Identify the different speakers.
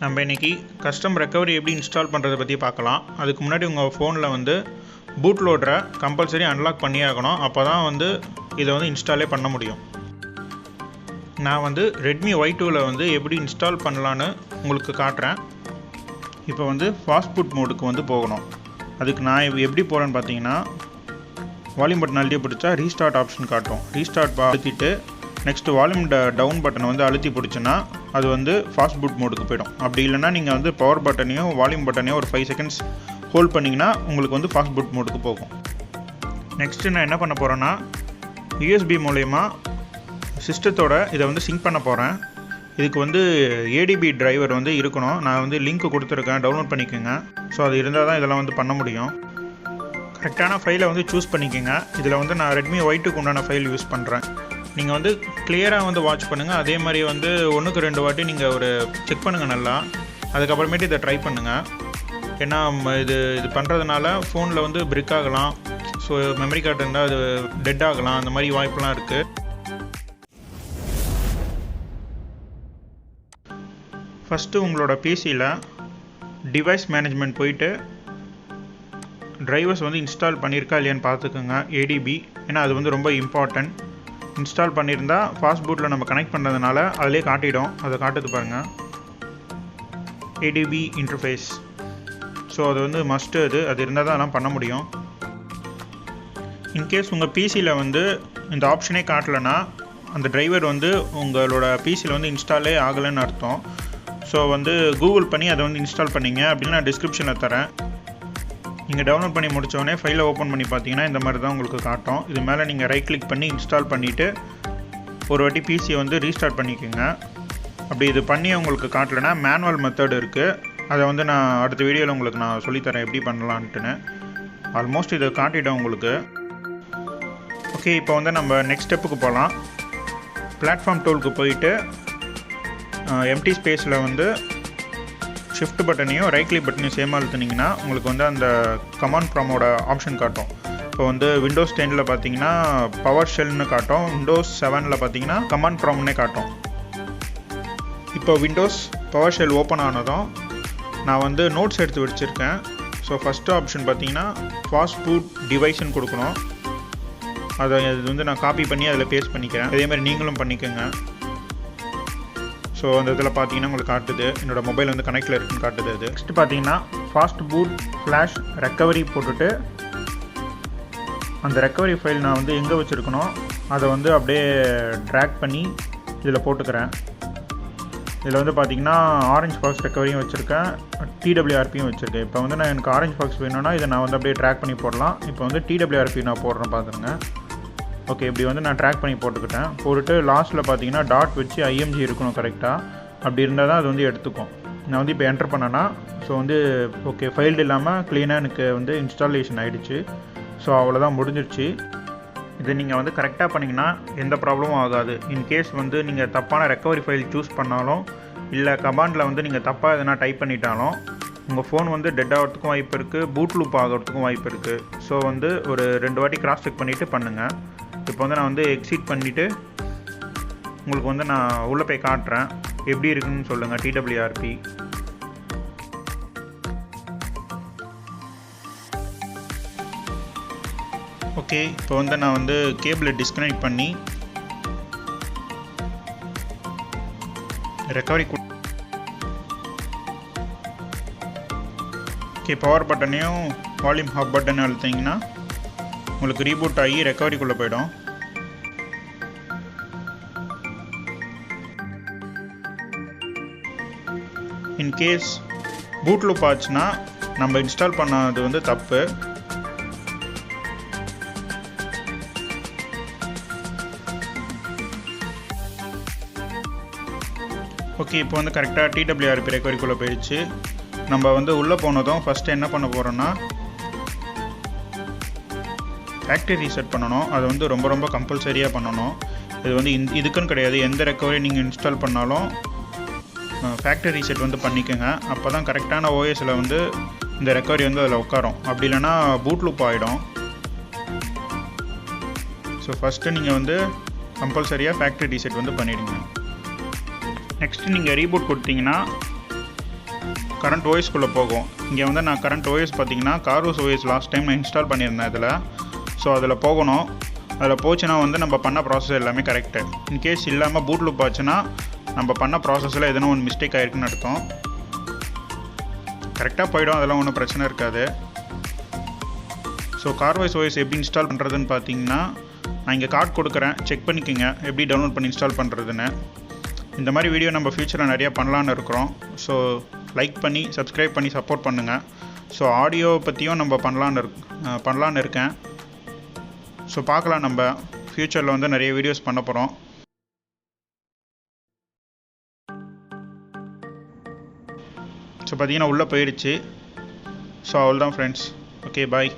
Speaker 1: நம்ம இன்றைக்கி custom recovery எப்படி இன்ஸ்டால் பண்ணுறதை பற்றி பார்க்கலாம். அதுக்கு முன்னாடி உங்கள் ஃபோனில் வந்து பூட் லோடரை கம்பல்சரி அன்லாக் பண்ணியே ஆகணும். அப்போ தான் வந்து இதை வந்து இன்ஸ்டாலே பண்ண முடியும். நான் வந்து ரெட்மி Y2வில் வந்து எப்படி இன்ஸ்டால் பண்ணலான்னு உங்களுக்கு காட்டுறேன். இப்போ வந்து ஃபாஸ்ட் பூட் மோடுக்கு வந்து போகணும். அதுக்கு நான் எப்படி போகிறேன்னு பார்த்தீங்கன்னா, வால்யூம் பட்டன் அழுத்தி பிடிச்சா ரீஸ்டார்ட் ஆப்ஷன் காட்டும். ரீஸ்டார்ட் அழுத்திட்டு நெக்ஸ்ட்டு வால்யூம் டவுன் பட்டனை வந்து அழுத்தி பிடிச்சுன்னா அது வந்து ஃபாஸ்ட் பூட் மோடுக்கு போய்டும். அப்படி இல்லைனா நீங்கள் வந்து பவர் பட்டனையும் வால்யூம் பட்டனையும் ஒரு 5 செகண்ட்ஸ் ஹோல்ட் பண்ணிங்கன்னா உங்களுக்கு வந்து ஃபாஸ்ட் பூட் மோடுக்கு போகும். நெக்ஸ்ட்டு நான் என்ன பண்ண போகிறேன்னா, USB மூலயமா சிஸ்டத்தோட இதை வந்து சிங்க் பண்ண போகிறேன். இதுக்கு வந்து ADB டிரைவர் வந்து இருக்கணும். நான் வந்து லிங்க் கொடுத்துருக்கேன், டவுன்லோட் பண்ணிக்கோங்க. ஸோ அது இருந்தால் தான் இதெல்லாம் வந்து பண்ண முடியும். கரெக்டான ஃபைலை வந்து சூஸ் பண்ணிக்கோங்க. இதில் வந்து நான் ரெட்மி Y2க்கு உண்டான ஃபைல் யூஸ் பண்ணுறேன். நீங்கள் வந்து கிளியராக வந்து வாட்ச் பண்ணுங்கள். அதே மாதிரி வந்து 1க்கு 2 வாட்டி நீங்கள் ஒரு செக் பண்ணுங்கள் நல்லா. அதுக்கப்புறமேட்டு இதை ட்ரை பண்ணுங்கள். ஏன்னா இது பண்ணுறதுனால ஃபோனில் வந்து பிரிக் ஆகலாம். ஸோ மெமரி கார்டு இருந்தால் அது டெட் ஆகலாம். அந்த மாதிரி வாய்ப்பெலாம் இருக்குது. ஃபஸ்ட்டு உங்களோட பிசியில் டிவைஸ் மேனேஜ்மெண்ட் போயிட்டு டிரைவர்ஸ் வந்து இன்ஸ்டால் பண்ணியிருக்கா இல்லையான்னு பார்த்துக்கோங்க. ADB, ஏன்னா அது வந்து ரொம்ப இம்பார்ட்டன்ட். இன்ஸ்டால் பண்ணியிருந்தால் ஃபாஸ்ட் பூட்டில் நம்ம கனெக்ட் பண்ணுறதுனால அதிலே காட்டிடும். அதை காட்டுது பாருங்கள், ADB இன்டர்ஃபேஸ். ஸோ அது வந்து மஸ்ட்டு. அது இருந்தால் தான் அதெல்லாம் பண்ண முடியும். இன்கேஸ் உங்கள் பிசியில் வந்து இந்த ஆப்ஷனே காட்டலைன்னா அந்த டிரைவர் வந்து உங்களோட பிசியில் வந்து இன்ஸ்டாலே ஆகலைன்னு அர்த்தம். ஸோ வந்து கூகுள் பண்ணி அதை வந்து இன்ஸ்டால் பண்ணிங்க அப்படின்னு நான் டிஸ்கிரிப்ஷனில் தரேன். நீங்கள் டவுன்லோட் பண்ணி முடித்தோடனே ஃபைலை ஓப்பன் பண்ணி பார்த்தீங்கன்னா இந்த மாதிரி தான் உங்களுக்கு காட்டும். இது மேலே நீங்கள் ரைட் கிளிக் பண்ணி இன்ஸ்டால் பண்ணிவிட்டு ஒரு வாட்டி பிசியை வந்து ரீஸ்டார்ட் பண்ணிக்கோங்க. அப்படி இது பண்ணி உங்களுக்கு காட்டலைன்னா மேனுவல் மெத்தட் இருக்குது. அதை வந்து நான் அடுத்த வீடியோவில் உங்களுக்கு நான் சொல்லித்தரேன் எப்படி பண்ணலான்ட்டுன்னு. ஆல்மோஸ்ட் இதை காட்டிட்டேன் உங்களுக்கு. ஓகே, இப்போ வந்து நம்ம நெக்ஸ்ட் ஸ்டெப்புக்கு போகலாம். பிளாட்ஃபார்ம் டூலுக்கு போயிட்டு எம்டி ஸ்பேஸில் வந்து ஷிஃப்ட் பட்டனையும் ரைட் கிளிக் பட்டனையும் சேமாக அழுத்துனீங்கன்னா உங்களுக்கு வந்து அந்த கமாண்ட் ப்ராமோட ஆப்ஷன் காட்டும். இப்போ வந்து விண்டோஸ் 10ல் பார்த்தீங்கன்னா பவர் ஷெல்னு காட்டும். விண்டோஸ் 7ல் பார்த்தீங்கன்னா கமாண்ட் ப்ராம்னே காட்டும். இப்போ விண்டோஸ் பவர் ஷெல் ஓப்பன் ஆனதும் நான் வந்து நோட்ஸ் எடுத்து வச்சுருக்கேன். ஸோ ஃபஸ்ட்டு ஆப்ஷன் பார்த்தீங்கன்னா ஃபாஸ்ட் பூட் டிவைஸ்ன்னு கொடுக்கணும். அதை இது வந்து நான் காப்பி பண்ணி அதில் பேஸ்ட் பண்ணிக்கிறேன். அதேமாதிரி நீங்களும் பண்ணிக்கோங்க. ஸோ அந்த இதில் பார்த்தீங்கன்னா உங்களுக்கு காட்டுது, என்னோடய மொபைல் வந்து கனெக்டில் இருக்குன்னு காட்டுது. அது நெக்ஸ்ட்டு பார்த்தீங்கன்னா ஃபாஸ்ட் பூட் ஃப்ளாஷ் ரெக்கவரி போட்டுட்டு அந்த ரெக்கவரி ஃபைல் நான் வந்து எங்கே வச்சுருக்கணும் அதை வந்து அப்படியே ட்ராக் பண்ணி இதில் போட்டுக்கிறேன். இதில் வந்து பார்த்தீங்கன்னா ஆரஞ்ச் பாக்ஸ் ரெக்கவரியும் வச்சுருக்கேன், TWRPயும் வச்சுருக்கேன். இப்போ வந்து நான் எனக்கு ஆரஞ்ச் பாக்ஸ் வேணும்னா இதை நான் வந்து அப்படியே ட்ராக் பண்ணி போடலாம். இப்போ வந்து TWRP நான் போடுறேன் பார்த்துருங்க. ஓகே, இப்படி வந்து நான் ட்ராக் பண்ணி போட்டுக்கிட்டேன். போட்டுட்டு லாஸ்ட்டில் பார்த்தீங்கன்னா டாட் வச்சு IMG இருக்கணும் கரெக்டாக. அப்படி இருந்தால் தான் அது வந்து எடுத்துக்கும். நான் வந்து இப்போ என்டர் பண்ணேன்னா ஸோ வந்து ஓகே, ஃபைல்டு இல்லாமல் க்ளீனாக எனக்கு வந்து இன்ஸ்டாலேஷன் ஆகிடுச்சு. ஸோ அவ்வளோதான், முடிஞ்சிடுச்சு. இதை நீங்கள் வந்து கரெக்டாக பண்ணிங்கன்னா எந்த ப்ராப்ளமும் ஆகாது. இன்கேஸ் வந்து நீங்கள் தப்பான ரெக்கவரி ஃபைல் சூஸ் பண்ணாலும் இல்லை கமாண்டில் வந்து நீங்கள் தப்பாக எதனா டைப் பண்ணிட்டாலும் உங்கள் ஃபோன் வந்து டெட் ஆகிறதுக்கும் வாய்ப்பு இருக்குது, பூட் லூப் ஆகிறதுக்கும் வாய்ப்பு இருக்குது. ஸோ வந்து ஒரு 2 வாட்டி கிராஸ் செக் பண்ணிவிட்டு பண்ணுங்கள். இப்போ வந்து நான் வந்து எக்ஸிட் பண்ணிவிட்டு உங்களுக்கு வந்து நான் உள்ளே போய் காட்டுறேன், எப்படி இருக்குன்னு சொல்லுங்கள். TWRP okay. இப்போ வந்து நான் வந்து கேபிளை டிஸ்கனெக்ட் பண்ணி ரெக்கவரி ஓகே பவர் பட்டனையும் வால்யூம் ஹப் பட்டனையும் அழுத்திங்கன்னா உங்களுக்கு ரீபூட் ஆகி ரெக்கவரிக்குள்ளே போய்டும். இன்கேஸ் பூட் லூப் ஆச்சுன்னா நம்ம இன்ஸ்டால் பண்ணது வந்து தப்பு. ஓகே, இப்போ வந்து கரெக்டாக TWRP ரெக்கவரிக்குள்ளே போயிடுச்சு. நம்ம வந்து உள்ளே போனதும் ஃபஸ்ட்டு என்ன பண்ண போகிறோன்னா ஃபேக்ட்ரி ரீசெட் பண்ணணும். அது வந்து ரொம்ப ரொம்ப கம்பல்சரியாக பண்ணணும். இது வந்து இதுக்குன்னு கிடையாது, எந்த ரெக்கவரி நீங்கள் இன்ஸ்டால் பண்ணாலும் ஃபேக்ட்ரி ரீசெட் வந்து பண்ணிக்கோங்க. அப்போ தான் கரெக்டான OSயில் வந்து இந்த ரெக்கவரி வந்து அதில் உட்காரும். அப்படி இல்லைனா பூட் லூப் ஆகிடும். ஸோ ஃபஸ்ட்டு நீங்கள் வந்து கம்பல்சரியாக ஃபேக்ட்ரி ரீசெட் வந்து பண்ணிவிடுங்க. நெக்ஸ்ட்டு நீங்கள் ரீபூட் கொடுத்தீங்கன்னா கரண்ட் ஓஎஸ்க்குள்ளே போகும். இங்கே வந்து நான் கரண்ட் ஓஎஸ் பார்த்தீங்கன்னா கார்வோஸ் ஓஎஸ் லாஸ்ட் டைம் நான் இன்ஸ்டால் பண்ணியிருந்தேன் இதில். ஸோ அதில் போகணும். அதில் போச்சுன்னா வந்து நம்ம பண்ண ப்ராசஸ் எல்லாமே கரெக்டு. இன்கேஸ் இல்லாமல் பூட் லூப் ஆச்சுன்னா நம்ம பண்ண ப்ராசஸில் எதனா ஒன்று மிஸ்டேக் ஆகிருக்குன்னு அர்த்தம். கரெக்டாக போயிடும், அதெல்லாம் ஒன்றும் பிரச்சனை இருக்காது. ஸோ கார்வோஸ் ஓஎஸ் எப்படி இன்ஸ்டால் பண்ணுறதுன்னு பார்த்தீங்கன்னா நான் இங்கே கார்டு கொடுக்குறேன், செக் பண்ணிக்கோங்க எப்படி டவுன்லோட் பண்ணி இன்ஸ்டால் பண்ணுறதுன்னு. இந்த மாதிரி வீடியோ நம்ம ஃப்யூச்சரில் நிறையா பண்ணலான்னு இருக்கிறோம். ஸோ லைக் பண்ணி சப்ஸ்கிரைப் பண்ணி சப்போர்ட் பண்ணுங்கள். ஸோ ஆடியோ பற்றியும் நம்ம பண்ணலான்னு இருக்கேன். ஸோ பார்க்கலாம், நம்ம ஃப்யூச்சரில் வந்து நிறைய வீடியோஸ் பண்ண போகிறோம். ஸோ பார்த்தீங்கன்னா உள்ளே போயிடுச்சு. ஸோ அவ்வளோதான் ஃப்ரெண்ட்ஸ். ஓகே, பாய்.